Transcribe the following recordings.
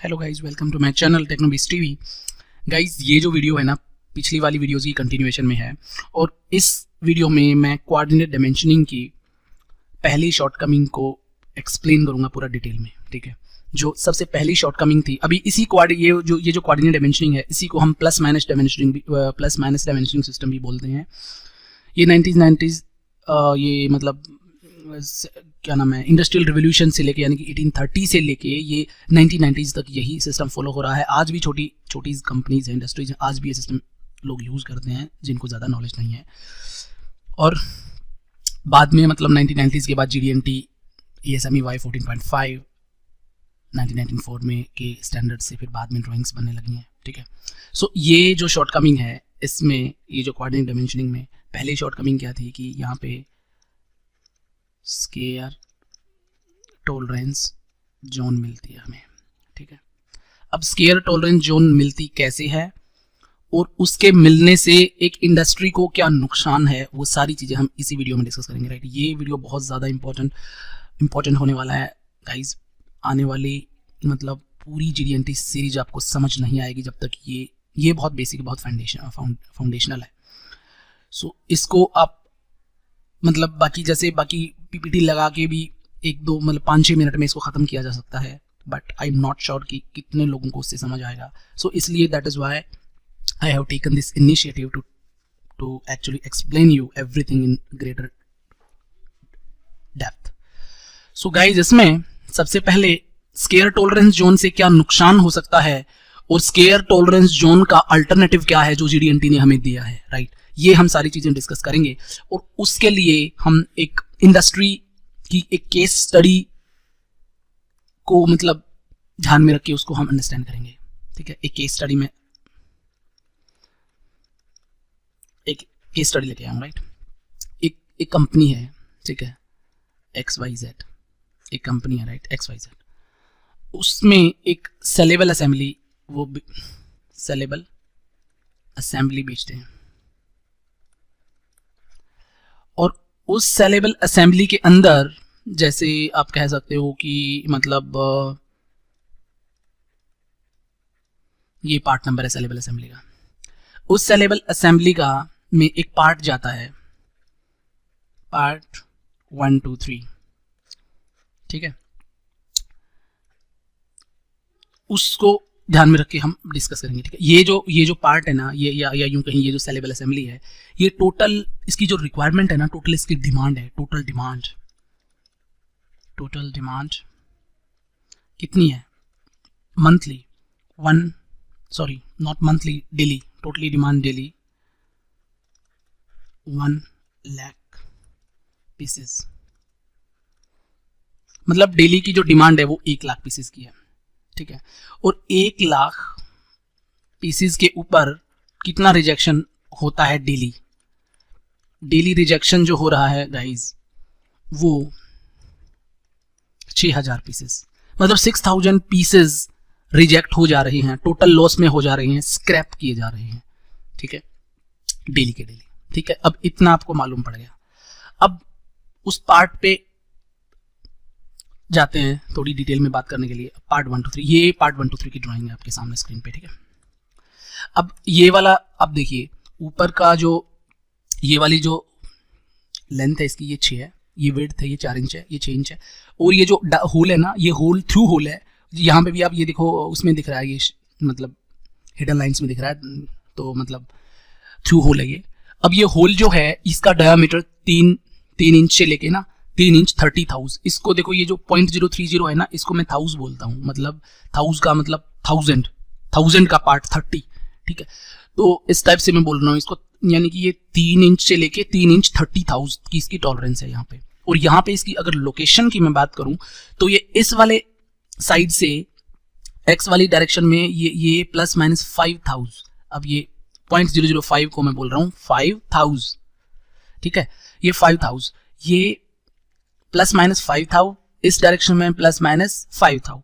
Hello guys, welcome to my channel Technobees TV. Guys, ये जो video है ना, पिछली वाली वीडियोज़ की कंटिन्यूएशन में है और इस वीडियो में मैं कोऑर्डिनेट डायमेंशनिंग की पहली शॉर्टकमिंग को एक्सप्लेन करूंगा पूरा डिटेल में। ठीक है, जो सबसे पहली शॉर्टकमिंग थी, अभी इसी ये जो कोऑर्डिनेट डायमेंशनिंग है, इसी को हम प्लस माइनस डायमेंशनिंग सिस्टम भी बोलते हैं। ये 1990s ये मतलब क्या नाम है, इंडस्ट्रियल रिवोल्यूशन से लेके यानी कि 1830 से लेके ये 1990s तक यही सिस्टम फॉलो हो रहा है। आज भी छोटी छोटी कंपनीज हैं, इंडस्ट्रीज हैं, आज भी ये सिस्टम लोग यूज़ करते हैं जिनको ज़्यादा नॉलेज नहीं है। और बाद में मतलब 1990s के बाद GD&T ASME Y 14.5 1994 में के स्टैंडर्ड से फिर बाद में ड्राइंग्स बनने लगी हैं। ठीक है, सो ये जो शॉर्टकमिंग है इसमें, ये जो कोऑर्डिनेट डायमेंशनिंग में पहली शॉर्टकमिंग क्या थी कि यहाँ पे स्केयर टॉलरेंस जोन मिलती है हमें। ठीक है, अब स्केयर टॉलरेंस जोन मिलती कैसे है और उसके मिलने से एक इंडस्ट्री को क्या नुकसान है, वो सारी चीज़ें हम इसी वीडियो में डिस्कस करेंगे। राइट, ये वीडियो बहुत ज़्यादा इंपॉर्टेंट होने वाला है गाइज। आने वाली मतलब पूरी GD&T सीरीज आपको समझ नहीं आएगी जब तक ये बहुत बेसिक, बहुत फाउंडेशनल है। सो इसको आप मतलब बाकी PPT लगा के भी 1-2 मतलब 5-6 मिनट में इसको ख़त्म किया जा सकता है, but I am not sure कि कितने लोगों को उससे समझ आएगा। सो इसलिए that is why I have taken this initiative to actually explain you everything in greater depth. So guys, इसमें सबसे पहले स्केयर टॉलरेंस जोन से क्या नुकसान हो सकता है और स्केयर टॉलरेंस जोन का अल्टरनेटिव क्या है जो GD&T ने हमें दिया है। राइट, ये हम सारी चीज़ें डिस्कस करेंगे और उसके लिए हम एक इंडस्ट्री की एक केस स्टडी को मतलब ध्यान में रख के उसको हम अंडरस्टैंड करेंगे। ठीक है, एक केस स्टडी में एक केस स्टडी लेके आऊँ। राइट, एक कंपनी है, ठीक है, XYZ, एक कंपनी है, राइट, XYZ। उसमें एक सेलेबल असेंबली बेचते हैं और उस सेलेबल असेंबली के अंदर जैसे आप कह सकते हो कि मतलब ये पार्ट नंबर है सेलेबल असेंबली का। उस सेलेबल असेंबली का में एक पार्ट जाता है, पार्ट 1, 2, 3। ठीक है, उसको ध्यान में रख के हम डिस्कस करेंगे। ठीक है, ये जो पार्ट है ना, ये या यूं कहीं ये जो सेलेबल असेंबली है, ये टोटल इसकी जो रिक्वायरमेंट है ना, टोटल इसकी डिमांड है, टोटल डिमांड कितनी है monthly, not monthly, daily, totally demand daily 1 lakh pieces. मतलब डेली की जो डिमांड है वो 1 लाख पीसेस की है। ठीक है, और 1 लाख पीसेस के ऊपर कितना रिजेक्शन होता है डेली रिजेक्शन जो हो रहा है गाइज वो 6000 पीसेस, मतलब 6000 पीसेस रिजेक्ट हो जा रहे हैं, टोटल लॉस में हो जा रहे हैं, स्क्रैप किए जा रहे हैं। ठीक है, डेली के डेली। ठीक है, अब इतना आपको मालूम पड़ गया। अब उस पार्ट पे जाते हैं थोड़ी डिटेल में बात करने के लिए। पार्ट 1 to 3, ये पार्ट 1 to 3 की ड्राइंग है आपके सामने स्क्रीन पे। ठीक है, अब ये वाला, अब देखिए ऊपर का जो ये वाली जो लेंथ है इसकी, ये 6 है, ये विड्थ है, ये 4 इंच है, ये 6 इंच है, और ये जो होल है ना, ये होल थ्रू होल है। यहाँ पे भी आप ये देखो, उसमें दिख रहा है, ये मतलब हिडन लाइंस में दिख रहा है, तो मतलब थ्रू होल है ये। अब ये होल जो है इसका डायमीटर 3 इंच से लेके ना 3 इंच 30,000। इसको देखो, ये जो 0.030 है ना, इसको मैं 1000 बोलता हूँ, मतलब 1000 का मतलब 1000 का पार्ट 30। ठीक है, तो इस टाइप से मैं बोल रहा हूँ इसको, यानी कि ये 3 इंच से लेके 3 इंच 30,000 की इसकी टॉलरेंस है यहाँ पे। और यहाँ पे इसकी अगर लोकेशन की मैं बात करूँ तो ये इस वाले साइड से एक्स वाली डायरेक्शन में ये प्लस माइनस 5000। अब ये 0.005 को मैं बोल रहा हूँ 5000। ठीक है, ये 5000, ये प्लस माइनस 5000, इस डायरेक्शन में प्लस माइनस 5000।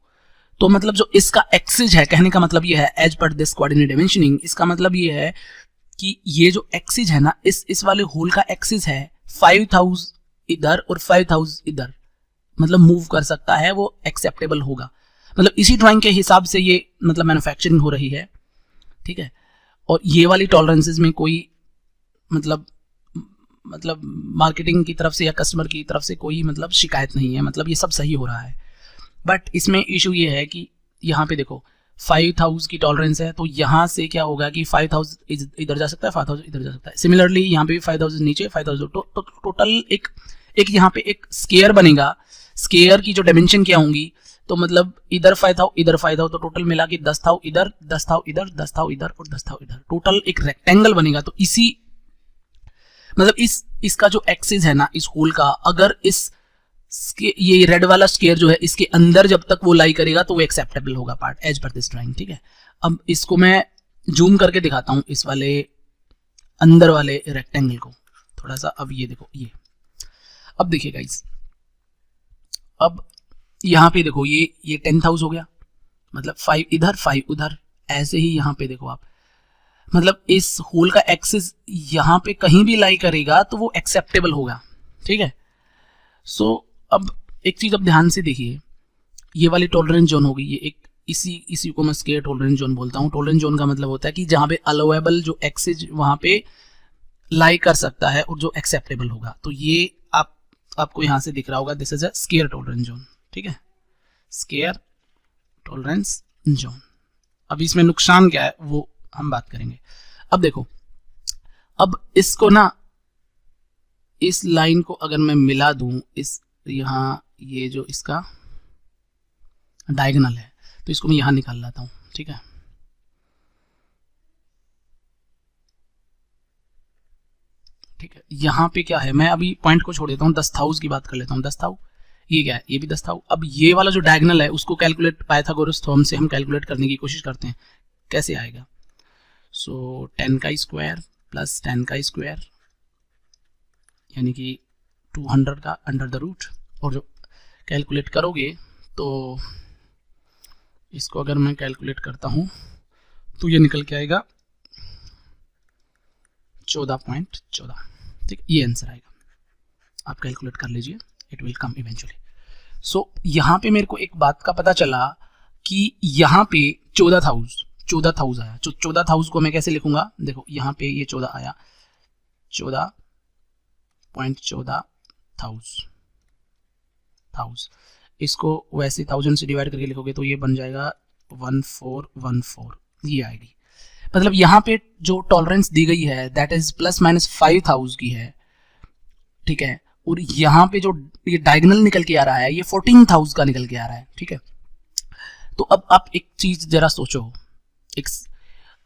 तो मतलब जो इसका एक्सिस है, कहने का मतलब ये है, as per this coordinate dimensioning, इसका मतलब ये है कि ये जो एक्सिस है ना, इस वाले होल का एक्सिस है 5000 इधर और 5000 इधर, मतलब मूव कर सकता है, वो एक्सेप्टेबल होगा। मतलब इसी ड्राइंग के हिसाब से ये मतलब मैन्युफैक्चरिंग हो रही है, ठीक है। और ये वाली टॉलरेंसेस में कोई मतलब मार्केटिंग की तरफ से या कस्टमर की तरफ से कोई मतलब शिकायत नहीं है, मतलब ये सब सही हो रहा है। बट इसमें इशू ये है कि यहाँ पे देखो 5000 की टॉलरेंस है, तो यहाँ से क्या होगा कि 5000 इधर जा सकता है, 5000 इधर जा सकता है। सिमिलरली यहाँ पे भी 5000 नीचे, 5000 तो टोटल एक यहाँ पे एक स्केयर बनेगा। स्केयर की जो डायमेंशन क्या होंगी, तो मतलब इधर 5000 इधर 5000, तो टोटल मिला के 10,000 इधर, 10,000 इधर, 10,000 इधर और 10,000 इधर, टोटल एक रेक्टेंगल बनेगा। तो इसी मतलब इसका जो एक्सिस है ना इस होल का, अगर ये रेड वाला स्केयर जो है इसके अंदर जब तक वो लाई करेगा तो वो एक्सेप्टेबल होगा part as per this drawing, ठीक है। अब इसको मैं जूम करके दिखाता हूं, इस वाले अंदर वाले रेक्टेंगल को थोड़ा सा। अब ये देखो, ये अब देखिए गाइस, अब यहाँ पे देखो ये 10,000 हो गया, मतलब 5 इधर 5 उधर, ऐसे ही यहाँ पे देखो आप, मतलब इस होल का एक्सिस यहाँ पे कहीं भी लाई करेगा तो वो एक्सेप्टेबल होगा, ठीक है। सो अब एक चीज अब ध्यान से देखिए, ये वाली टॉलरेंस जोन होगी, ये एक इसी को मैं स्केयर टॉलरेंस जोन बोलता हूँ। टॉलरेंस जोन का मतलब होता है कि जहाँ पे अलाउएबल जो एक्सिस वहां पे लाई कर सकता है और जो एक्सेप्टेबल होगा। तो ये आपको यहाँ से दिख रहा होगा, this is a square tolerance zone, ठीक है, स्केयर टॉलरेंस जोन। अब इसमें नुकसान क्या है वो हम बात करेंगे। अब देखो, अब इसको ना, इस लाइन को अगर मैं मिला दूं, इस यहाँ ये जो इसका डायगोनल है, तो इसको मैं यहां निकाल लाता हूं, ठीक है। ठीक है, यहाँ पे क्या है, मैं अभी पॉइंट को छोड़ देता हूँ, 10,000 की बात कर लेता हूँ। 10,000, ये क्या है, ये भी 10,000। अब ये वाला जो डायगोनल है उसको कैलकुलेट पाइथागोरस थ्योरम से हम कैलकुलेट करने की कोशिश करते हैं, कैसे आएगा। सो 10 का स्क्वायर प्लस 10 का स्क्वायर यानी कि 200 का अंडर द रूट, और जो कैलकुलेट करोगे तो इसको अगर मैं कैलकुलेट करता हूं तो ये निकल के आएगा 14.14, ठीक, ये आंसर आएगा। आप कैलकुलेट कर लीजिए, इट विल कम इवेंचुअली। सो यहाँ पे मेरे को एक बात का पता चला कि यहाँ पे 14,000 आया। 14,000 को मैं कैसे लिखूंगा, देखो यहाँ पे ये 14 आया, 14,000, इसको वैसे 1000 से डिवाइड करके लिखोगे तो ये बन जाएगा 1414, ये आएगी। मतलब यहाँ पे जो टॉलरेंस दी गई है दैट इज प्लस माइनस 5,000 की है, ठीक है। और यहाँ पे जो ये डायगोनल निकल के आ रहा है ये 14,000 का निकल के आ रहा है, ठीक है। तो अब आप एक चीज जरा सोचो,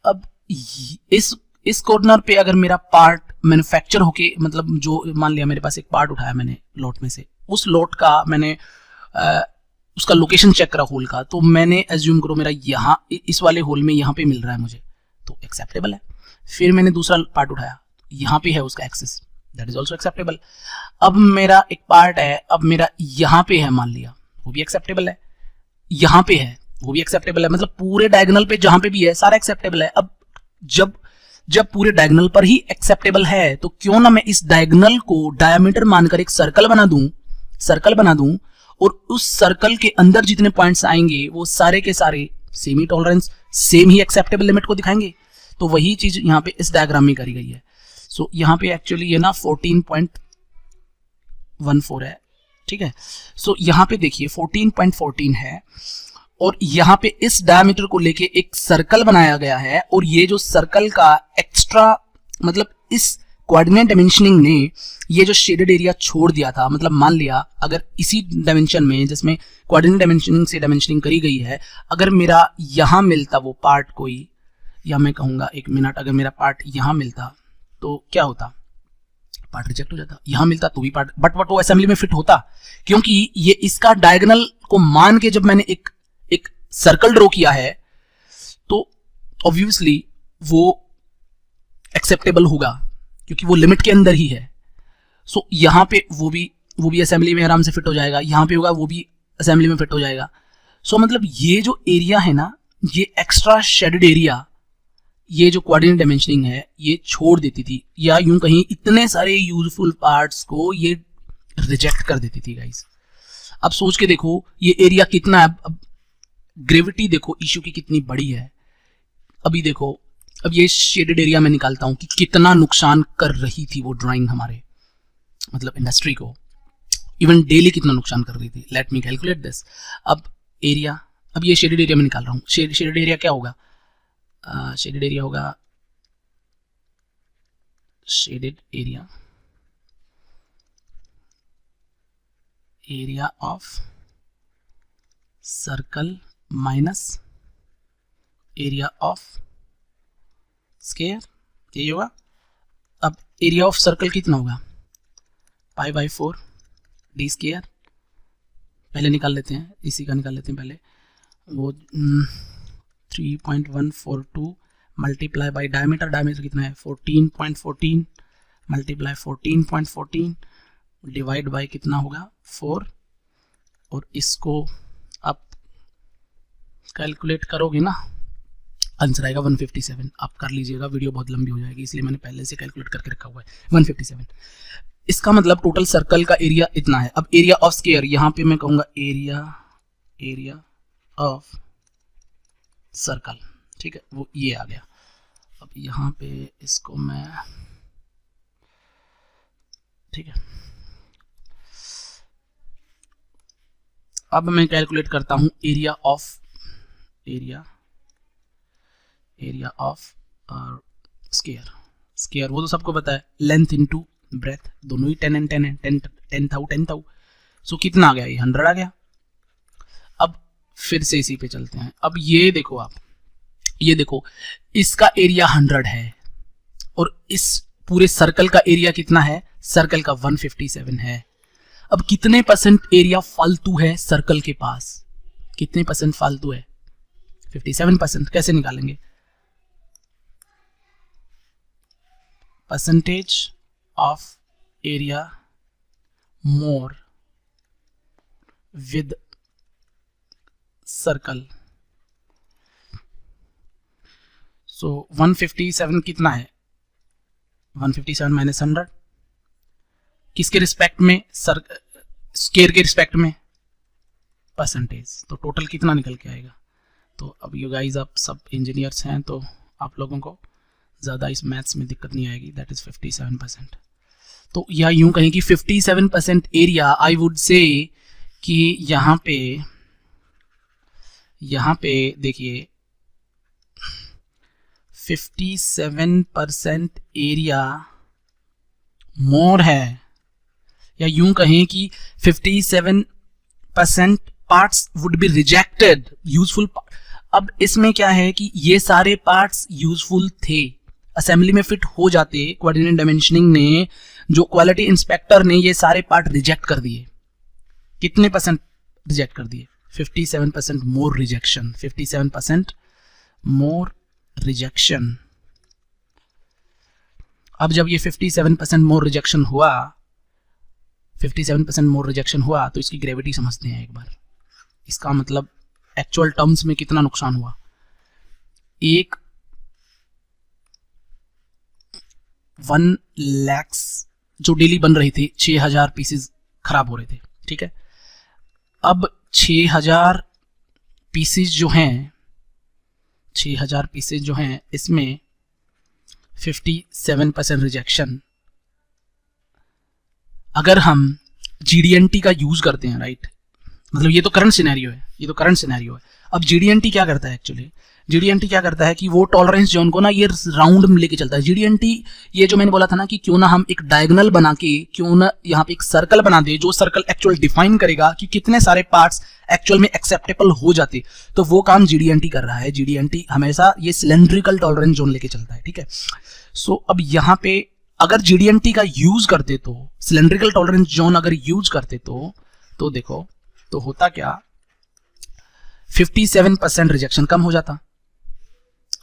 अब इस कॉर्नर पे अगर मेरा पार्ट मैन्युफैक्चर होके, मतलब जो मान लिया मेरे पास एक पार्ट उठाया मैंने लॉट में से, उस लॉट का मैंने उसका लोकेशन चेक करा होल का, तो मैंने एज्यूम करो मेरा यहाँ इस वाले होल में यहाँ पे मिल रहा है मुझे, तो एक्सेप्टेबल है। फिर मैंने दूसरा पार्ट उठाया, यहाँ पे है उसका access, that is also acceptable. अब मेरा एक पार्ट है, अब मेरा यहाँ पे है मान लिया, वो भी एक्सेप्टेबल है, यहाँ पे है वो भी एक्सेप्टेबल है, मतलब पूरे डायगोनल पे जहां पे भी है सारा एक्सेप्टेबल है। अब जब पूरे डायगोनल पर ही एक्सेप्टेबल है तो क्यों ना मैं इस डायगोनल को डायमीटर मानकर एक सर्कल बना दूं और उस सर्कल के अंदर जितने पॉइंट्स आएंगे वो सारे के सारे सेम ही टॉलरेंस, सेम ही एक्सेप्टेबल लिमिट को दिखाएंगे। तो वही चीज यहाँ पे इस डायग्राम में करी गई है। सो यहाँ पे एक्चुअली ये ना 14.14 है, ठीक है। सो यहाँ पे देखिए 14.14 है और यहाँ पे इस डायमीटर को लेके एक सर्कल बनाया गया है, और ये जो सर्कल का एक्स्ट्रा मतलब इस कोऑर्डिनेट डायमेंशनिंग ने ये जो शेडेड एरिया छोड़ दिया था, मतलब मान लिया अगर इसी डायमेंशन में जिसमें कोऑर्डिनेट डायमेंशनिंग से डायमेंशनिंग करी गई है, अगर मेरा यहाँ मिलता वो पार्ट कोई, या मैं कहूँगा एक मिनट, अगर मेरा पार्ट यहाँ मिलता तो क्या होता, पार्ट रिजेक्ट हो जाता। यहाँ मिलता तो भी पार्ट, बट वो असेंबली में फिट होता, क्योंकि ये इसका डायगोनल को मान के जब मैंने एक सर्कल ड्रॉ किया है तो ऑब्वियसली वो एक्सेप्टेबल होगा क्योंकि वो लिमिट के अंदर ही है। सो यहाँ पे वो भी असेंबली में आराम से फिट हो जाएगा, यहाँ पे होगा वो भी असेंबली में फिट हो जाएगा। सो मतलब ये जो एरिया है ना, ये एक्स्ट्रा शेडेड एरिया, ये जो कोऑर्डिनेट डायमेंशनिंग है ये छोड़ देती थी, या यूं कहीं इतने सारे यूजफुल पार्ट्स को ये रिजेक्ट कर देती थी गाइस। अब सोच के देखो ये एरिया कितना है, अब ग्रेविटी देखो इशू की कितनी बड़ी है। अभी देखो, अब ये शेडेड एरिया में निकालता हूं कि कितना नुकसान कर रही थी वो ड्राइंग हमारे मतलब इंडस्ट्री को, इवन डेली कितना नुकसान कर रही थी। Let me calculate this. अब एरिया, अब ये शेडेड एरिया में निकाल रहा हूँ। शेडेड एरिया क्या होगा? शेडेड एरिया होगा, shaded area, area of circle minus area of square, यही होगा। अब एरिया ऑफ सर्कल कितना होगा? Pi by 4 D square. पहले निकाल लेते हैं, इसी का निकाल लेते हैं पहले। वो 3.142 मल्टीप्लाई बाई डायमीटर, डायमीटर कितना है 14.14 मल्टीप्लाई 14.14 डिवाइड बाई कितना होगा 4, और इसको आप कैलकुलेट करोगे ना, आंसर आएगा 157। आप कर लीजिएगा, वीडियो बहुत लंबी हो जाएगी इसलिए मैंने पहले से कैलकुलेट करके रखा हुआ है 157। इसका मतलब टोटल सर्कल का एरिया इतना है। अब एरिया ऑफ स्क्वायर, यहाँ पे मैं कहूँगा एरिया ऑफ सर्कल, ठीक है, वो ये आ गया। अब यहाँ पे इसको मैं, ठीक है, अब मैं कैलकुलेट करता हूँ एरिया ऑफ स्क्वायर, वो तो सबको पता है, लेंथ इनटू ब्रेथ, दोनों ही 10 and 10 है, 10 था। सो कितना आ गया? ये 100 आ गया। अब फिर से इसी पे चलते हैं। अब ये देखो, आप ये देखो, इसका एरिया 100 है और इस पूरे सर्कल का एरिया कितना है? सर्कल का 157 है। अब कितने परसेंट एरिया फालतू है सर्कल के पास? कितने परसेंट फालतू है? 57%। कैसे निकालेंगे? Percentage of area more with circle. So 157 कितना है? 157 माइनस 100 किसके रिस्पेक्ट में? स्क्वायर के रिस्पेक्ट में, परसेंटेज। तो टोटल कितना निकल के आएगा? तो अब यू गाइस, आप सब इंजीनियर्स हैं तो आप लोगों को ज़्यादा इस मैथ्स में दिक्कत नहीं आएगी। That is 57%। तो या यूं कहें कि 57% एरिया, आई वुड से कि यहाँ पे देखिए 57% एरिया मोर है, या यूं कहें कि 57% parts would be rejected useful. अब इसमें क्या है कि ये सारे पार्ट्स यूजफुल थे, असेंबली में फिट हो जाते। कोऑर्डिनेट डायमेंशनिंग ने, जो क्वालिटी इंस्पेक्टर ने, ये सारे पार्ट रिजेक्ट कर दिए। कितने परसेंट रिजेक्ट कर दिए? 57% मोर रिजेक्शन, 57% मोर रिजेक्शन। अब जब ये 57% मोर रिजेक्शन हुआ, 57% मोर रिजेक्शन हुआ, तो इसकी ग्रेविटी समझते हैं एक बार। इसका मतलब एक्चुअल टर्म्स में कितना नुकसान हुआ? 1 लाख जो डेली बन रही थी, 6000 पीसेस खराब हो रहे थे, ठीक है। अब 6000 पीसेस जो हैं, 6000 पीसेस जो हैं, इसमें 57% रिजेक्शन। अगर हम GD&T का यूज करते हैं, राइट, मतलब ये तो करंट सिनेरियो है, अब GD&T क्या करता है? एक्चुअली GD&T क्या करता है कि वो टॉलरेंस जोन को ना ये राउंड में लेके चलता है। GD&T, ये जो मैंने बोला था ना कि क्यों ना हम एक डायगोनल बना के, क्यों ना यहाँ पे एक सर्कल बना दे, जो सर्कल एक्चुअल डिफाइन करेगा कि कितने सारे पार्ट्स एक्चुअल में एक्सेप्टेबल हो जाते, तो वो काम GD&T कर रहा है। GD&T हमेशा ये सिलेंड्रिकल टॉलरेंस जोन लेके चलता है, ठीक है। सो अब यहाँ पे अगर GD&T का यूज करते, तो सिलेंड्रिकल टॉलरेंस जोन अगर यूज करते तो देखो तो होता क्या, 57% रिजेक्शन कम हो जाता।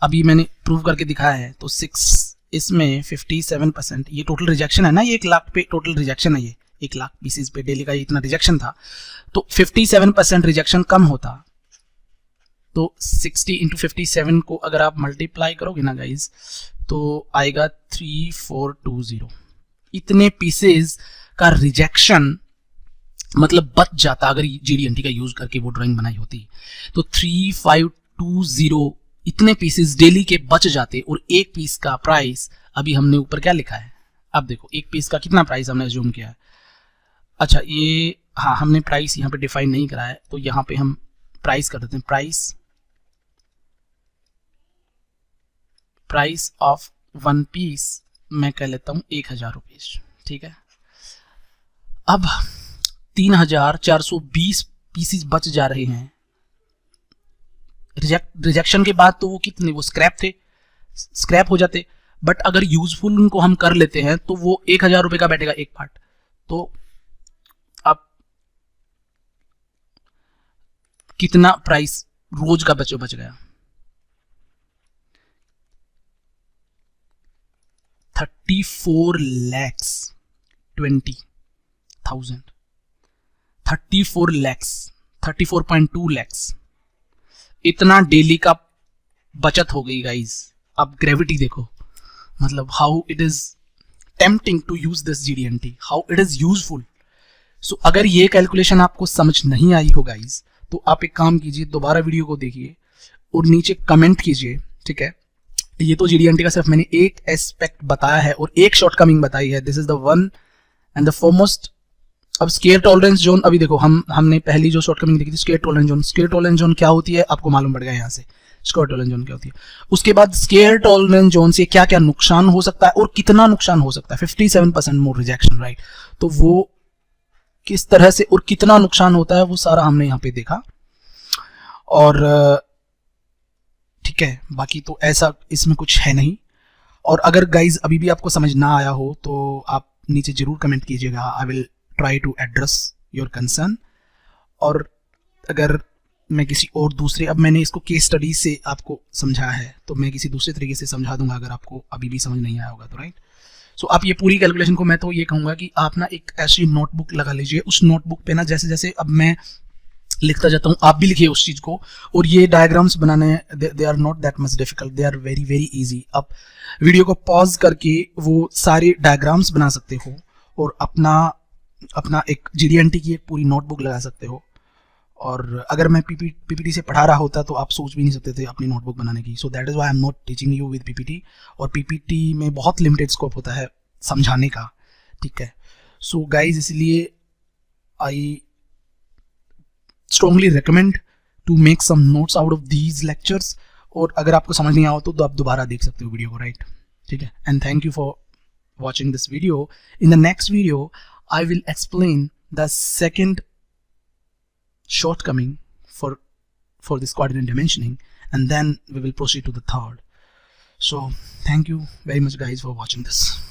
अभी मैंने प्रूव करके दिखाया है। तो 6 इसमें 57%, ये टोटल रिजेक्शन है ना, ये 1 लाख पे टोटल रिजेक्शन है, ये 1 लाख पीसेस पे डेली का इतना रिजेक्शन था। तो 57% रिजेक्शन कम होता, तो 60 × 57 को अगर आप मल्टीप्लाई करोगे ना गाइज, तो आएगा 3420। इतने पीसेस का रिजेक्शन मतलब बच जाता अगर GD&T का यूज करके वो ड्राइंग बनाई होती तो 3520 इतने पीसेस डेली के बच जाते और एक पीस का प्राइस अभी हमने ऊपर क्या लिखा है, अब देखो एक पीस का कितना प्राइस हमने अज्यूम किया है। अच्छा ये हाँ हमने प्राइस यहाँ पे डिफाइन नहीं करा है तो यहाँ पे हम प्राइस कर देते हैं, प्राइस ऑफ वन पीस मैं कह लेता हूँ 1000 रुपीज, ठीक है। अब 3420 पीसेस बच जा रहे हैं। रिजेक्शन के बाद तो वो कितने, वो स्क्रैप हो जाते, बट अगर यूजफुल उनको हम कर लेते हैं तो वो 1000 रुपए का बैठेगा एक पार्ट। तो अब कितना प्राइस रोज का बच गया, 34,20,000, 34 lakhs, 34.2 lakhs इतना डेली का बचत हो गई गाइज। अब ग्रेविटी देखो, मतलब how it is tempting to use this GD&T, how it is useful. So अगर ये कैलकुलेशन आपको समझ नहीं आई हो गाइज तो आप एक काम कीजिए, दोबारा वीडियो को देखिए और नीचे कमेंट कीजिए, ठीक है। ये तो GD&T का सिर्फ मैंने एक एस्पेक्ट बताया है और एक शॉर्टकमिंग बताई है, this is the one and the foremost. अब स्केयर टॉलरेंस जोन, अभी देखो हमने पहली जो शॉर्टकमिंग देखी थी square tolerance zone. Square tolerance zone क्या होती है आपको मालूम पड़ गया यहाँ से, स्केयर टॉलरेंस जोन क्या होती है। उसके बाद स्केयर टॉलरेंस जोन से क्या क्या नुकसान हो सकता है और कितना नुकसान हो सकता है, 57% मोर रिजेक्शन, राइट। तो वो किस तरह से और कितना नुकसान होता है वो सारा हमने यहाँ पे देखा। और ठीक है, बाकी तो ऐसा इसमें कुछ है नहीं। और अगर गाइज अभी भी आपको समझ ना आया हो तो आप नीचे जरूर कमेंट कीजिएगा, I will try to address your concern. और अगर मैं किसी और दूसरे, अब मैंने इसको केस स्टडी से आपको समझाया है तो मैं किसी दूसरे तरीके से समझा दूंगा अगर आपको अभी भी समझ नहीं आया होगा तो, राइट। सो आप ये पूरी कैलकुलेशन को मैं तो ये कहूँगा कि आप ना एक ऐसी नोटबुक लगा लीजिए, उस नोटबुक पे ना जैसे जैसे अब मैं लिखता जाता हूँ आप भी लिखिए उस चीज़ को। और ये डायग्राम्स बनाने they are not that much difficult, they are very very easy. आप वीडियो को पॉज करके वो सारे डायग्राम्स बना सकते हो और अपना एक GD&T की एक पूरी नोटबुक लगा सकते हो। और अगर मैं PPT से पढ़ा रहा होता तो आप सोच भी नहीं सकते थे अपनी नोटबुक बनाने की। So that is why I am not teaching you with PPT। और PPT में बहुत लिमिटेड स्कोप होता है समझाने का, ठीक है। सो गाइज इसलिए I strongly recommend to make some notes out of these lectures. और अगर आपको समझ नहीं आया तो आप दोबारा देख सकते हो वीडियो को, राइट, ठीक है। And thank you for watching this video. In the next video I will explain the second shortcoming for this coordinate dimensioning, and then we will proceed to the third. So thank you very much guys for watching this.